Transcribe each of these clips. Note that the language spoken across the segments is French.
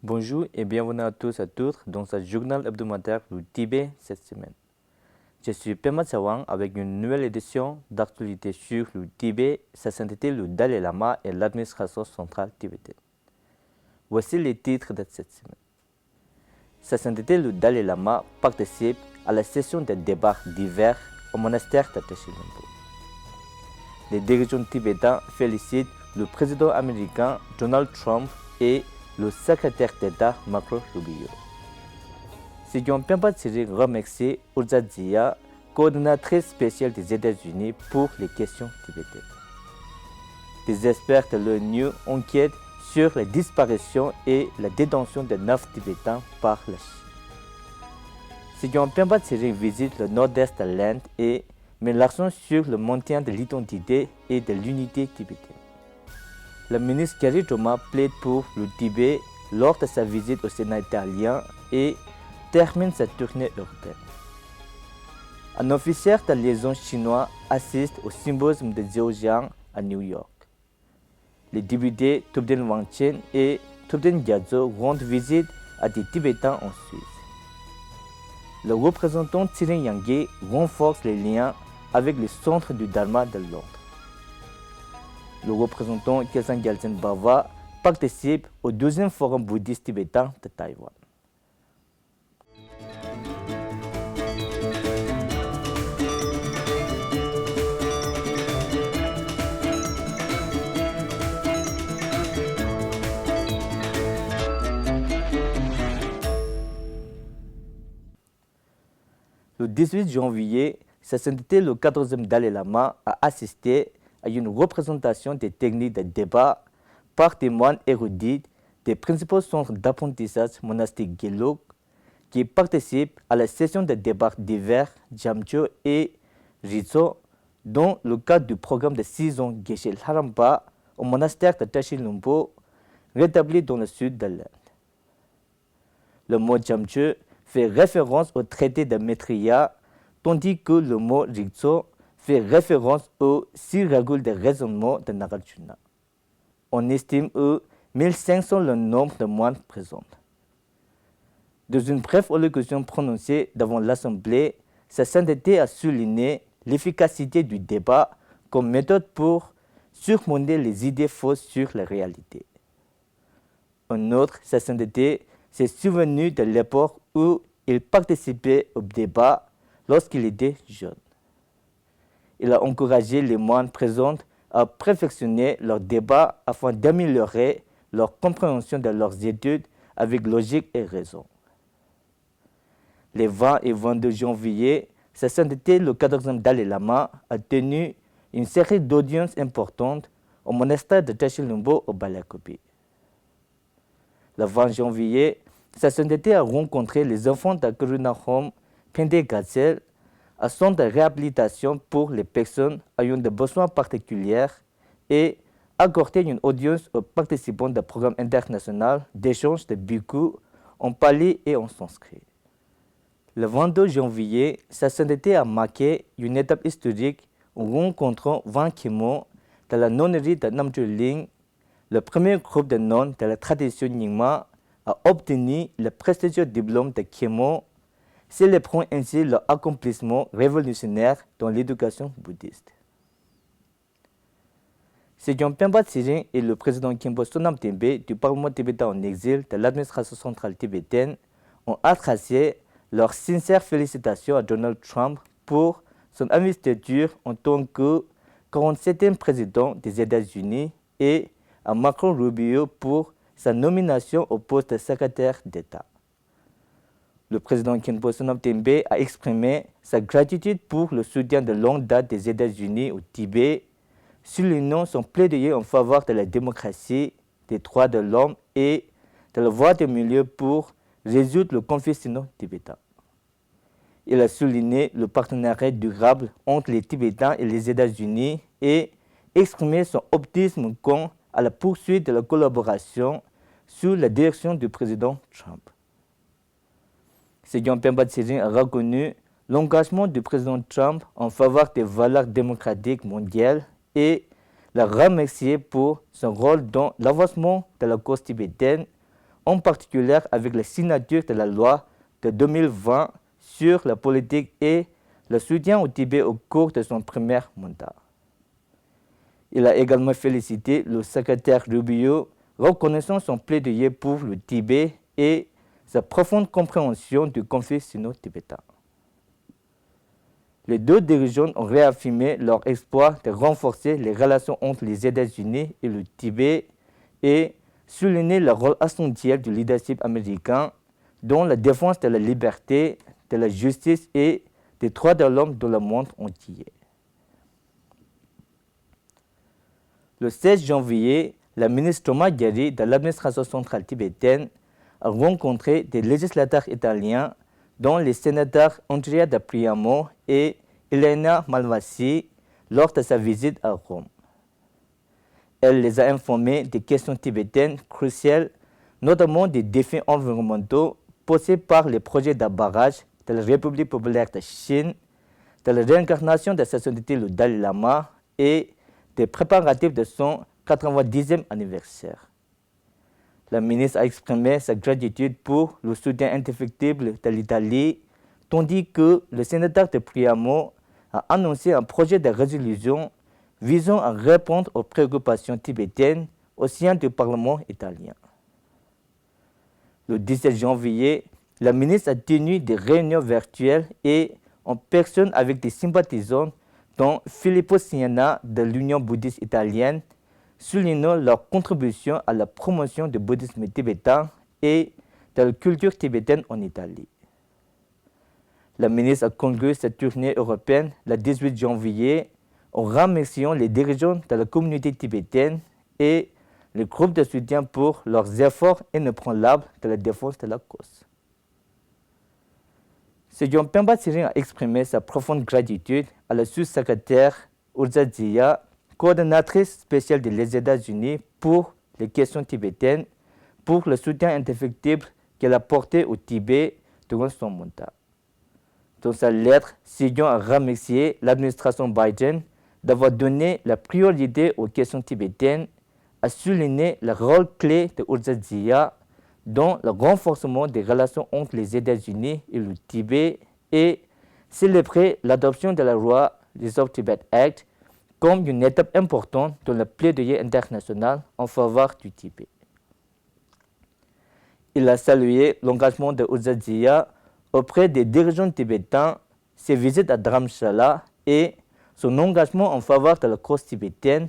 Bonjour et bienvenue à tous et à toutes dans ce journal hebdomadaire du Tibet cette semaine. Je suis Pema Tsawang avec une nouvelle édition d'actualité sur le Tibet, sa sainteté, le Dalai Lama et l'administration centrale tibétaine. Voici les titres de cette semaine. Sa sainteté, le Dalai Lama participe à la session de débats d'hiver au monastère de Tashi Lhompo. Les dirigeants tibétains félicitent le président américain Donald Trump et le secrétaire d'État Marco Rubio. Sejong Pemba-Tsiri remercie Urja Zia, coordonnatrice spéciale des États-Unis pour les questions tibétaines. Des experts de l'ONU enquêtent sur la disparition et la détention de 9 Tibétains par la Chine. Sejong Pemba-Tsiri visite le nord-est de l'Inde et met l'accent sur le maintien de l'identité et de l'unité tibétaine. Le ministre Gary Thomas plaide pour le Tibet lors de sa visite au Sénat italien et termine sa tournée européenne. Un officier de liaison chinois assiste au symposium de Zhejiang à New York. Les députés Thubten Wangchen et Thubten Gyatso rendent visite à des Tibétains en Suisse. Le représentant Tsirin Yangye renforce les liens avec le centre du Dharma de Londres. Le représentant Kelsang Gyaltsen Bava participe au 2e forum bouddhiste tibétain de Taïwan. Le 18 janvier, Sa Sainteté le 14e Dalai Lama a assisté à une représentation des techniques de débat par des moines érudits des principaux centres d'apprentissage monastique Gelug qui participent à la session de débat d'hiver Jamcho et Rizzo dans le cadre du programme de 6 ans Geshe Lharampa au monastère de Tashi Lhompo rétabli dans le sud de l'Inde. Le mot Jamcho fait référence au traité de Maitreya, tandis que le mot Rizzo fait référence aux 6 règles de raisonnement de Nagarjuna. On estime 1500 le nombre de moines présents. Dans une brève allocution prononcée devant l'Assemblée, Sa Sainteté a souligné l'efficacité du débat comme méthode pour surmonter les idées fausses sur la réalité. En outre, Sa Sainteté s'est souvenu de l'époque où il participait au débat lorsqu'il était jeune. Il a encouragé les moines présents à perfectionner leur débat afin d'améliorer leur compréhension de leurs études avec logique et raison. Les 20 et 22 janvier, Sa Sainteté le 14e Dalai Lama a tenu une série d'audiences importantes au monastère de Tashi Lhompo au Balakopi. Le 20 janvier, Sa Sainteté a rencontré les enfants de Karuna Home Phende Gatsel, un centre de réhabilitation pour les personnes ayant des besoins particuliers et accordé une audience aux participants du programme international d'échange de bhikkhus en pali et en sanskrit. Le 22 janvier, Sa Sainteté a marqué une étape historique en rencontrant 20 Khmer de la nonnerie de Namcho Ling, le premier groupe de nonnes de la tradition Nyingma a obtenu le prestigieux diplôme de Khmer, célébrant ainsi leur accomplissement révolutionnaire dans l'éducation bouddhiste. Sejong Pemba-Tsiri et le président Khenpo Sonam Tembe du Parlement tibétain en exil de l'administration centrale tibétaine ont adressé leurs sincères félicitations à Donald Trump pour son investiture en tant que 47e président des États-Unis et à Marco Rubio pour sa nomination au poste de secrétaire d'État. Le président Khenpo Sonam Tembe a exprimé sa gratitude pour le soutien de longue date des États-Unis au Tibet, soulignant son plaidoyer en faveur de la démocratie, des droits de l'homme et de la voie de milieu pour résoudre le conflit sino-tibétain. Il a souligné le partenariat durable entre les Tibétains et les États-Unis et exprimé son optimisme quant à la poursuite de la collaboration sous la direction du président Trump. Sejong Pemba-Tsiri a reconnu l'engagement du président Trump en faveur des valeurs démocratiques mondiales et l'a remercié pour son rôle dans l'avancement de la cause tibétaine en particulier avec la signature de la loi de 2020 sur la politique et le soutien au Tibet au cours de son premier mandat. Il a également félicité le secrétaire Rubio, reconnaissant son plaidoyer pour le Tibet et sa profonde compréhension du conflit sino-tibétain. Les deux dirigeants ont réaffirmé leur espoir de renforcer les relations entre les États-Unis et le Tibet et souligné le rôle essentiel du leadership américain dans la défense de la liberté, de la justice et des droits de l'homme dans le monde entier. Le 16 janvier, la ministre Thomas Gheri de l'administration centrale tibétaine a rencontré des législateurs italiens, dont les sénateurs Andrea da Priamo et Elena Malvasi, lors de sa visite à Rome. Elle les a informés des questions tibétaines cruciales, notamment des défis environnementaux posés par les projets de barrage de la République populaire de Chine, de la réincarnation de sa sainteté le Dalai Lama et des préparatifs de son 90e anniversaire. La ministre a exprimé sa gratitude pour le soutien indéfectible de l'Italie, tandis que le sénateur de Priamo a annoncé un projet de résolution visant à répondre aux préoccupations tibétaines au sein du Parlement italien. Le 17 janvier, la ministre a tenu des réunions virtuelles et en personne avec des sympathisants dont Filippo Siena de l'Union bouddhiste italienne, soulignant leur contribution à la promotion du bouddhisme tibétain et de la culture tibétaine en Italie. La ministre a conclu cette tournée européenne le 18 janvier en remerciant les dirigeants de la communauté tibétaine et les groupes de soutien pour leurs efforts inébranlables de la défense de la cause. Sejong Pemba Tsering a exprimé sa profonde gratitude à la sous-secrétaire Urza Zia, coordonnatrice spéciale des États-Unis pour les questions tibétaines, pour le soutien indéfectible qu'elle a porté au Tibet durant son mandat. Dans sa lettre, Sejong a remercié l'administration Biden d'avoir donné la priorité aux questions tibétaines, a souligné le rôle clé de Urza Zia dans le renforcement des relations entre les États-Unis et le Tibet et célébrer l'adoption de la loi Resolve Tibet Act comme une étape importante dans le plaidoyer international en faveur du Tibet. Il a salué l'engagement de Urza Zia auprès des dirigeants tibétains, ses visites à Dharamshala et son engagement en faveur de la cause tibétaine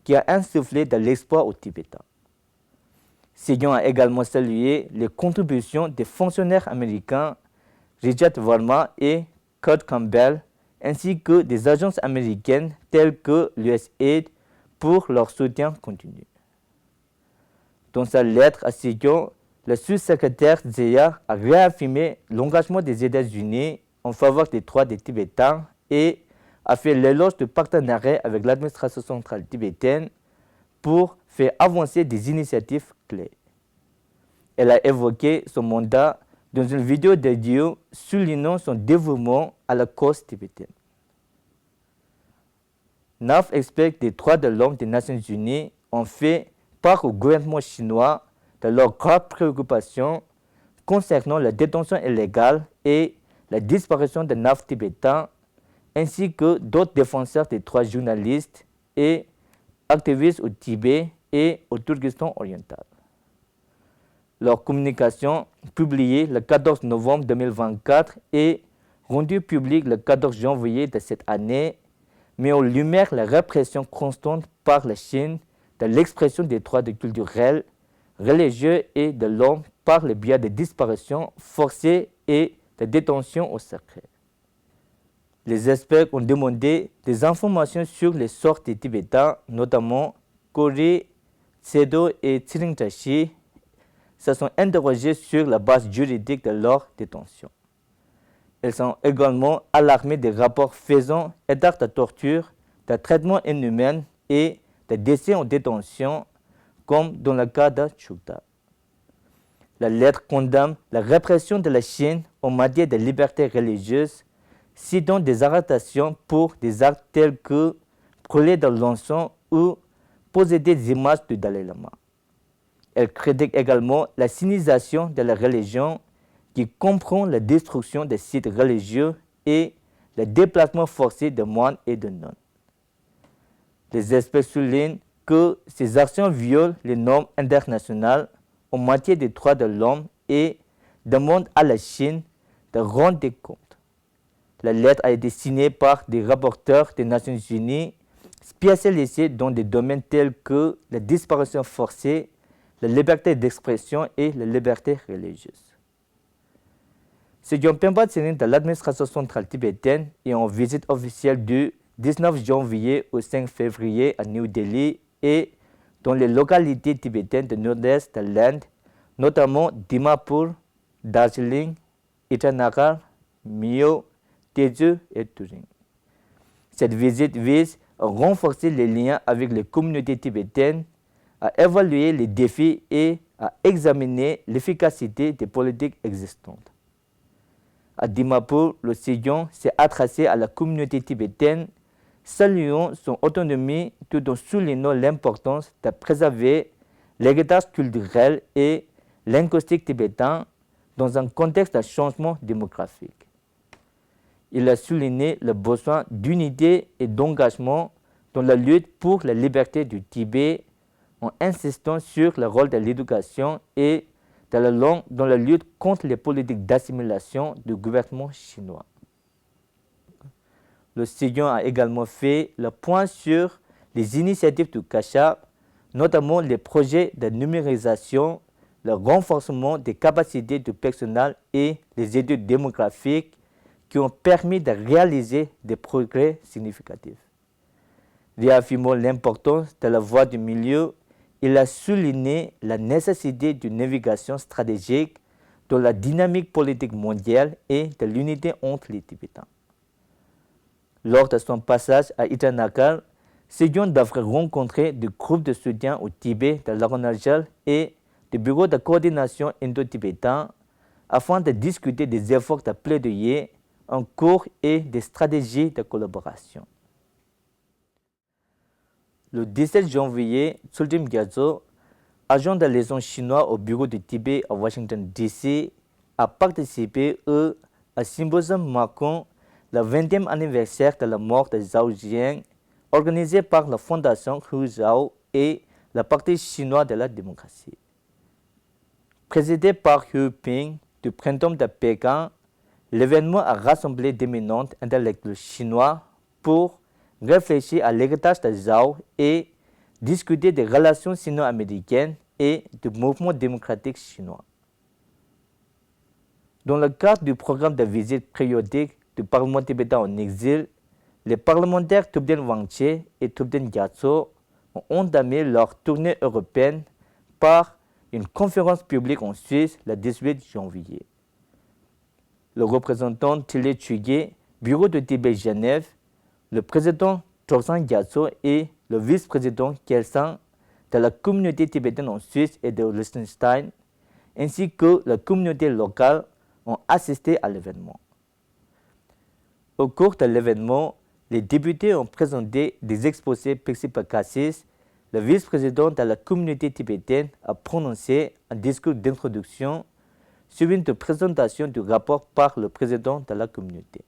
qui a insufflé de l'espoir aux Tibétains. Sejong a également salué les contributions des fonctionnaires américains Richard Verma et Kurt Campbell, ainsi que des agences américaines telles que l'USAID pour leur soutien continu. Dans sa lettre à Sejong, le sous-secrétaire Zia a réaffirmé l'engagement des États-Unis en faveur des droits des Tibétains et a fait l'éloge de partenariat avec l'administration centrale tibétaine pour faire avancer des initiatives clés. Elle a évoqué son mandat dans une vidéo dédiée soulignant son dévouement à la cause tibétaine. 9 experts des droits de l'homme des Nations Unies ont fait part au gouvernement chinois de leurs graves préoccupations concernant la détention illégale et la disparition de 9 Tibétains, ainsi que d'autres défenseurs des droits journalistes et activistes au Tibet et au Turkestan oriental. Leur communication, publiée le 14 novembre 2024 et rendue publique le 14 janvier de cette année, met en lumière la répression constante par la Chine de l'expression des droits culturels, religieux et de l'homme par le biais de disparitions forcées et de détentions au secret. Les experts ont demandé des informations sur les sorts des Tibétains, notamment Kori, Tsedo et Tsiringtashi, se sont interrogés sur la base juridique de leur détention. Ils sont également alarmés des rapports faisant état de torture, de traitements inhumains et de décès en détention, comme dans le cas de Chukta. La lettre condamne la répression de la Chine en matière de liberté religieuse, citant des arrestations pour des actes tels que brûler de l'encens ou posséder des images du Dalai Lama. Elle critique également la sinisation de la religion qui comprend la destruction des sites religieux et le déplacement forcé de moines et de nonnes. Les experts soulignent que ces actions violent les normes internationales en matière des droits de l'homme et demandent à la Chine de rendre des comptes. La lettre a été signée par des rapporteurs des Nations Unies spécialisés dans des domaines tels que la disparition forcée, la liberté d'expression et la liberté religieuse. Ce Jinping de l'administration centrale tibétaine est en visite officielle du 19 janvier au 5 février à New Delhi et dans les localités tibétaines du nord-est de l'Inde, notamment Dimapur, Darjeeling, Itanagar, Mio, Tezu et Turing. Cette visite vise à renforcer les liens avec les communautés tibétaines, à évaluer les défis et à examiner l'efficacité des politiques existantes. À Dimapur, le Sejong s'est adressé à la communauté tibétaine, saluant son autonomie tout en soulignant l'importance de préserver l'héritage culturel et linguistique tibétain dans un contexte de changement démographique. Il a souligné le besoin d'unité et d'engagement dans la lutte pour la liberté du Tibet en insistant sur le rôle de l'éducation et de la langue dans la lutte contre les politiques d'assimilation du gouvernement chinois. Le Sejong a également fait le point sur les initiatives du Kashab, notamment les projets de numérisation, le renforcement des capacités du personnel et les études démographiques qui ont permis de réaliser des progrès significatifs. Réaffirmant l'importance de la voie du milieu, il a souligné la nécessité d'une navigation stratégique dans la dynamique politique mondiale et de l'unité entre les Tibétains. Lors de son passage à Itanagar, Sejong devrait rencontrer des groupes de soutien au Tibet de l'Arunachal et des bureaux de coordination indo-tibétain afin de discuter des efforts de plaidoyer en cours et des stratégies de collaboration. Le 17 janvier, Tsultim Gyatso, agent de liaison chinois au bureau du Tibet à Washington, D.C., a participé à un symposium marquant le 20e anniversaire de la mort de Zhao Jiang, organisé par la Fondation Hu Zhao et le Parti chinois de la démocratie. Présidé par Hu Ping du printemps de Pékin, l'événement a rassemblé d'éminents intellectuels chinois pour réfléchir à l'héritage de Zhao et discuter des relations sino-américaines et du mouvement démocratique chinois. Dans le cadre du programme de visite périodique du Parlement tibétain en exil, les parlementaires Thubten Wangche et Thubten Gyatso ont entamé leur tournée européenne par une conférence publique en Suisse le 18 janvier. Le représentant Thile Chugye, bureau de Tibet Genève, le président Chorzang Gyatso et le vice-président Kelsang de la communauté tibétaine en Suisse et de Liechtenstein, ainsi que la communauté locale, ont assisté à l'événement. Au cours de l'événement, les députés ont présenté des exposés perspicaces. Le vice-président de la communauté tibétaine a prononcé un discours d'introduction suivi de présentation du rapport par le président de la communauté.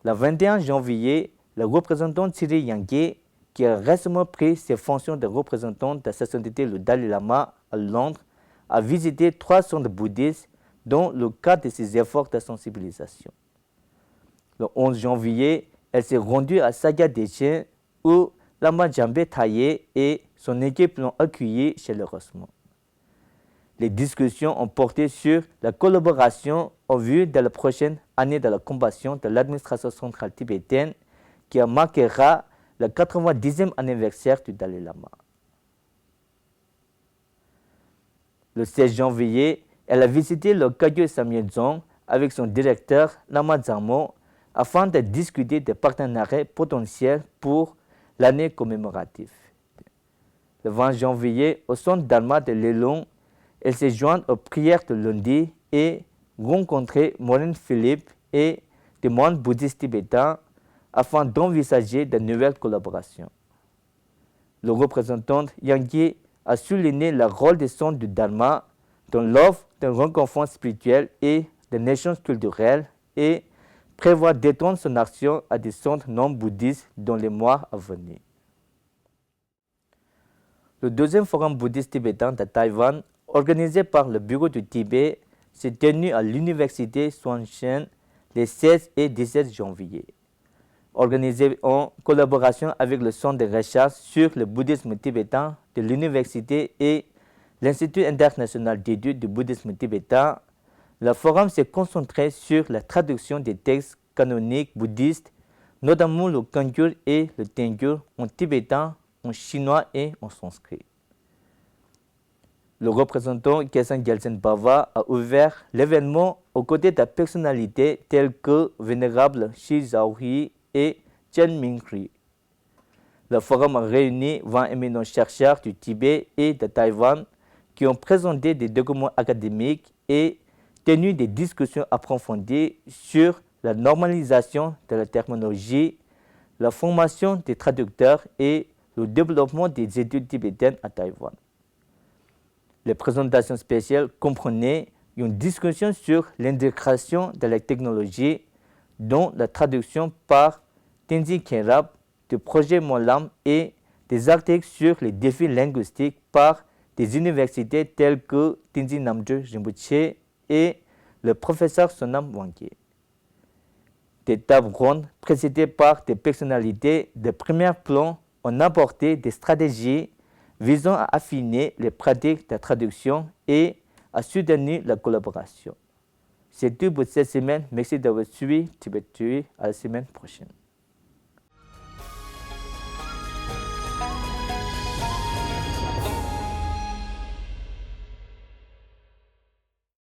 Le 21 janvier, le représentant Cyril Yange, qui a récemment pris ses fonctions de représentant de sa sainteté le Dalai Lama à Londres, a visité 3 centres bouddhistes dans le cadre de ses efforts de sensibilisation. Le 11 janvier, elle s'est rendue à Saga Dechen où Lama Jambe Taye et son équipe l'ont accueilli chaleureusement. Les discussions ont porté sur la collaboration en vue de la prochaine année de la compassion de l'administration centrale tibétaine qui marquera le 90e anniversaire du Dalai Lama. Le 16 janvier, elle a visité le Kagyu Samye Dzong avec son directeur Lama Dzangmo afin de discuter des partenariats potentiels pour l'année commémorative. Le 20 janvier, au centre Dharma de Lelong, elle s'est jointe aux prières de lundi et rencontré Maureen Philippe et des moines bouddhistes tibétains afin d'envisager de nouvelles collaborations. Le représentant Yangi a souligné le rôle des centres du Dharma dans l'offre d'un reconfort spirituel et d'un échange culturel et prévoit d'étendre son action à des centres non bouddhistes dans les mois à venir. Le deuxième forum bouddhiste tibétain de Taïwan, organisé par le Bureau du Tibet, s'est tenu à l'université Xuanzhen les 16 et 17 janvier. Organisé en collaboration avec le Centre de recherche sur le bouddhisme tibétain de l'université et l'Institut international d'études du bouddhisme tibétain, le forum s'est concentré sur la traduction des textes canoniques bouddhistes, notamment le Kangyur et le Tengyur en tibétain, en chinois et en sanskrit. Le représentant Kesen Gyaltsen Bava a ouvert l'événement aux côtés de personnalités telles que Vénérable Shi Zhaohui et Chen Mingri. Le forum a réuni 20 éminents chercheurs du Tibet et de Taïwan qui ont présenté des documents académiques et tenu des discussions approfondies sur la normalisation de la terminologie, la formation des traducteurs et le développement des études tibétaines à Taïwan. Les présentations spéciales comprenaient une discussion sur l'intégration de la technologie, dont la traduction par Tenzin Khenrab du projet Molam et des articles sur les défis linguistiques par des universités telles que Tenzin Namgyal Rinpoche et le professeur Sonam Wangye. Des tables rondes précédées par des personnalités de premier plan ont apporté des stratégies visant à affiner les pratiques de traduction et à soutenir la collaboration. C'est tout pour cette semaine. Merci d'avoir suivi Tibet TV. À la semaine prochaine.